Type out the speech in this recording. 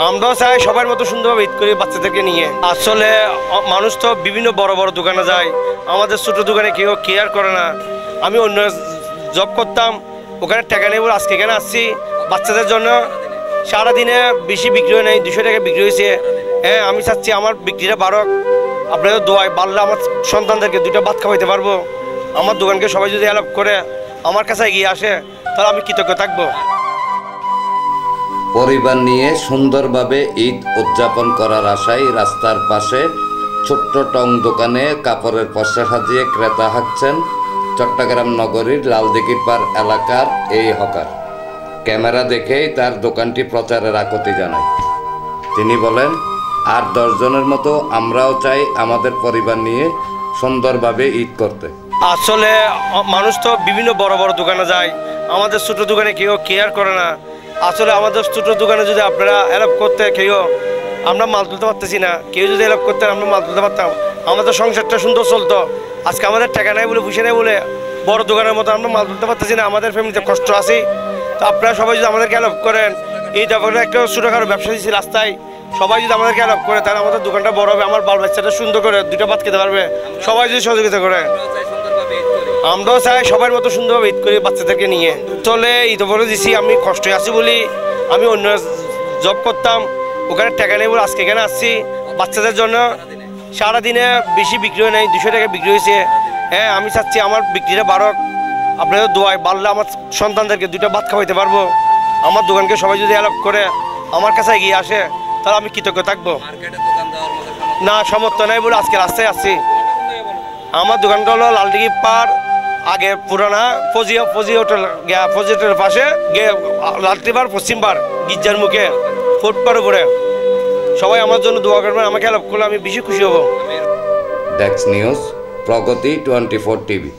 আমরাও চাই সবার মতো সুন্দরভাবে ঈদ করি বাচ্চাদেরকে নিয়ে। আসলে মানুষ তো বিভিন্ন বড় বড় দোকানে যায়, আমাদের ছোট দোকানে কেউ কেয়ার করে না। আমি অন্য জব করতাম, ওখানে টাকা নেই বলে আজকে এখানে আসছি বাচ্চাদের জন্য। সারাদিনে বেশি বিক্রি হয় নাই, 200 টাকা বিক্রি হয়েছে। হ্যাঁ, আমি চাচ্ছি আমার বিক্রিটা বাড়ক, আপনাদের দোয়ায় বাড়লে আমার সন্তানদেরকে 2টা ভাত খাওয়াইতে পারবো। আমার দোকানকে সবাই যদি হেল্প করে আমার কাছে এগিয়ে আসে তাহলে আমি কৃতজ্ঞ থাকবো। পরিবার নিয়ে সুন্দরভাবে ঈদ উদযাপন করার আশায় রাস্তার পাশে ছোট্ট টং দোকানে কাপড়ের পসরা সাজিয়ে ক্রেতা হাঁকছেন চট্টগ্রাম নগরীর লালদিঘির পাড় এলাকার এই হকার। ক্যামেরা দেখেই তার দোকানটি প্রচারের আকুতি জানায়। তিনি বলেন, আর 10 জনের মতো আমরাও চাই আমাদের পরিবার নিয়ে সুন্দরভাবে ঈদ করতে। আসলে মানুষ তো বিভিন্ন বড় বড় দোকানে যায়, আমাদের ছোট দোকানে কেউ কেয়ার করে না। আসলে আমাদের ছোট দোকানে যদি আপনারা হেল্প করতে, কেউ আমরা মাল তুলতে পারতেছি না, কেউ যদি হেল্প করতেন আমরা মাল তুলতে পারতাম, আমাদের সংসারটা সুন্দর চলতো। আজকে আমাদের টাকা নাই বলে, পুষে নেই বলে বড় দোকানের মতো আমরা মাল তুলতে পারতেছি না, আমাদের ফ্যামিলিতে কষ্ট আছে। তো আপনারা সবাই যদি আমাদেরকে হেল্প করেন, এই দোকানে একটা ছোটোখাটো ব্যবসা দিচ্ছি রাস্তায়, সবাই যদি আমাদেরকে হেল্প করে তাহলে আমাদের দোকানটা বড় হবে, আমার বাল বাচ্চাটা সুন্দর করে 2টা ভাত খেতে পারবে, সবাই যদি সহযোগিতা করে। আমরাও চাই সবার মতো সুন্দরভাবে ঈদ করি বাচ্চাদেরকে নিয়ে। চলে ঈদ বলে দিছি, আমি কষ্টে আছি বলি আমি অন্য জব করতাম, ওখানে টাকা নেই বলে আজকে এখানে আসছি বাচ্চাদের জন্য। সারাদিনে বেশি বিক্রি হয় নাই, 200 টাকা বিক্রি হয়েছে। হ্যাঁ, আমি চাচ্ছি আমার বিক্রিটা বাড়ক, আপনাদের দোয়ায় বাড়লে আমার সন্তানদেরকে 2টা ভাত খাওয়াইতে পারবো। আমার দোকানকে সবাই যদি হেল্প করে আমার কাছে এগিয়ে আসে তাহলে আমি কৃতজ্ঞ থাকবো। না, সামর্থ্য নেই বলে আজকে রাস্তায় আসছি। আমার দোকানটা হলো লালদিঘি পাড়, আগে পুরানা ফজি হোটেলের পাশে লালদিঘি পাড় পশ্চিম পাড় গির্জার মুখে ফুটপার উপরে। সবাই আমার জন্য দোয়া করবেন, আমাকে হেল্প করলে আমি বেশি খুশি হব। ডেস্ক নিউজ, প্রগতি 24 টিভি।